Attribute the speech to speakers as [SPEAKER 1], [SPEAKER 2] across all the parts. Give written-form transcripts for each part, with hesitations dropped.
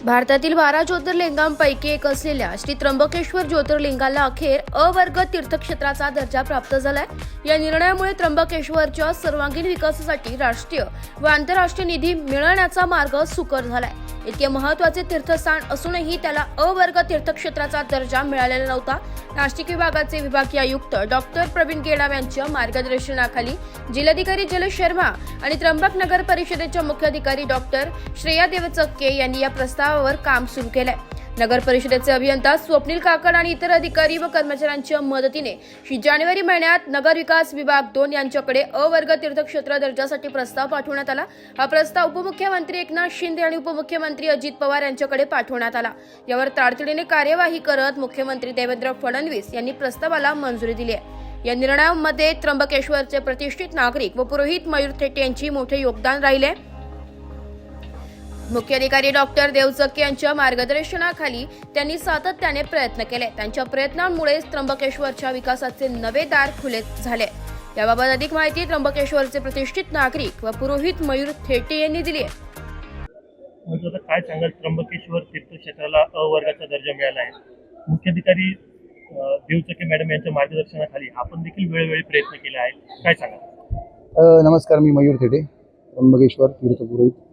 [SPEAKER 1] भारतातील 12 ज्योतिर्लिंगांपैकी एक असलेल्या श्री त्र्यंबकेश्वर ज्योतिर्लिंगाला अखेर अ वर्ग तीर्थक्षेत्राचा दर्जा प्राप्त झालाय। या निर्णयामुळे त्र्यंबकेश्वरच्या सर्वांगीण विकासासाठी राष्ट्रीय व आंतरराष्ट्रीय निधी मिळण्याचा मार्ग सुकर झालाय। इतके महत्त्वाचे तीर्थस्थान असूनही त्याला अ वर्ग तीर्थक्षेत्राचा दर्जा मिळालेला नव्हता। नाशिक विभागाचे विभागीय आयुक्त डॉक्टर प्रवीण गेडाम यांच्या मार्गदर्शनाखाली जिल्हाधिकारी जलेश शर्मा आणि त्र्यंबक नगर परिषदेच्या मुख्याधिकारी डॉक्टर श्रेया देवचक्के यांनी या प्रस्तावावर काम सुरू केलंय। नगर परिषदेचे अभियंता स्वप्नील काकड आणि इतर अधिकारी व कर्मचाऱ्यांच्या मदतीने जानेवारी महिन्यात नगर विकास विभाग 2 यांच्याकडे अ वर्ग तीर्थक्षेत्र दर्जासाठी प्रस्ताव पाठवण्यात आला। हा प्रस्ताव उपमुख्यमंत्री एकनाथ शिंदे आणि उपमुख्यमंत्री अजित पवार यांच्याकडे पाठवण्यात आला। यावर तातडीने कार्यवाही करत मुख्यमंत्री देवेंद्र फडणवीस यांनी प्रस्तावाला मंजुरी दिली आहे। या निर्णयामध्ये त्र्यंबकेश्वरचे प्रतिष्ठित नागरिक व पुरोहित मयूर थेटे यांची मोठे योगदान राहिले। मुख्याधिकारी डॉक्टर देवचक्के यांच्या मार्गदर्शनाखाली त्यांनी सातत्याने प्रयत्न केले। त्यांच्या प्रयत्नांमुळे त्र्यंबकेश्वरच्या विकासाचे नवे दार खुले झाले। याबाबत अधिक माहिती त्र्यंबकेश्वरचे प्रतिष्ठित नागरिक व पुरोहित मयूर थेटे यांनी दिली आहे।
[SPEAKER 2] काय सांगाल, त्र्यंबकेश्वर तीर्थक्षेत्राला अ वर्गाचा दर्जा मिळाला आहे। मुख्याधिकारी देवचक्के मॅडम यांच्या मार्गदर्शनाखाली आपण देखील वेळोवेळी प्रयत्न केले आहेत, काय सांगाल?
[SPEAKER 3] नमस्कार, मी मयूर थेटे, त्र्यंबकेश्वर तीर्थपुरोहित।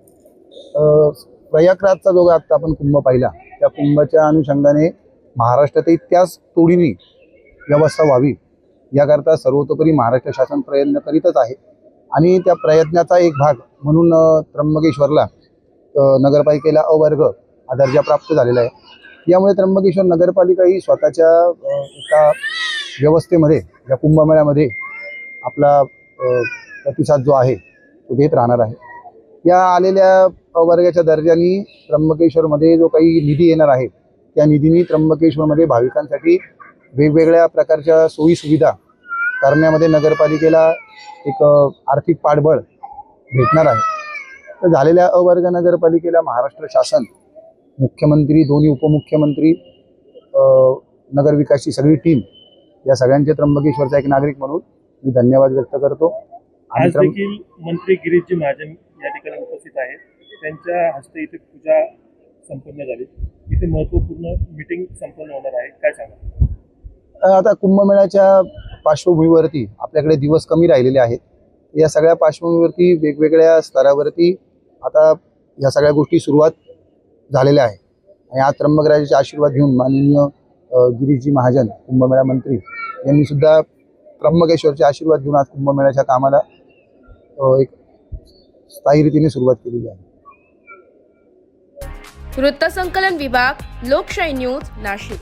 [SPEAKER 3] प्रयागराजचा जो आता आपण कुंभ पाहिला, त्या कुंभाच्या अनुषंगाने महाराष्ट्रातही त्याच तोडीने व्यवस्था व्हावी याकरता सर्वतोपरी महाराष्ट्र शासन प्रयत्न करीतच आहे। आणि त्या प्रयत्नाचा एक भाग म्हणून त्र्यंबकेश्वरला नगरपालिकेला अ वर्ग हा दर्जा प्राप्त झालेला आहे। यामुळे त्र्यंबकेश्वर नगरपालिका ही स्वतःच्या एका व्यवस्थेमध्ये या कुंभमेळ्यामध्ये आपला प्रतिसाद जो आहे तो देत राहणार आहे। या आलेल्या अ वर्गाच्या दर्जाने त्र्यंबकेश्वरमध्ये जो काही निधी येणार आहे त्या निधीने त्र्यंबकेश्वरमध्ये भाविकांसाठी वेगवेगळ्या प्रकारच्या सोयी सुविधा करण्यामध्ये नगरपालिकेला एक आर्थिक पाठबळ भेटणार आहे। तर झालेल्या अ वर्ग नगरपालिकेला महाराष्ट्र शासन, मुख्यमंत्री, दोन्ही उपमुख्यमंत्री, नगरविकासची सगळी टीम, या सगळ्यांचे त्र्यंबकेश्वरचा एक नागरिक म्हणून मी धन्यवाद व्यक्त करतो।
[SPEAKER 2] आज देखील मंत्री गिरीशजी महाजन या ठिकाणी उपस्थित आहेत। त्यांच्या हस्ते इथे पूजा संपन्न झाली, इथे महत्त्वपूर्ण मीटिंग संपन्न होणार आहे, काय सांगा?
[SPEAKER 3] आता कुंभमेळ्याच्या पार्श्वभूमीवरती आपल्याकडे दिवस कमी राहिलेले आहेत। या सगळ्या पार्श्वभूमीवरती वेगवेगळ्या स्तरावरती आता या सगळ्या गोष्टी सुरुवात झालेल्या आहे। आणि आज त्र्यंबकराजाचे आशीर्वाद घेऊन माननीय गिरीशजी महाजन कुंभमेळा मंत्री यांनी सुद्धा त्र्यंबकेश्वरचे आशीर्वाद घेऊन आज कुंभमेळ्याच्या कामाला एक स्थायी रीतीने सुरुवात केलेली आहे।
[SPEAKER 1] वृत्तसंकलन विभाग, लोकशाही न्यूज, नाशिक।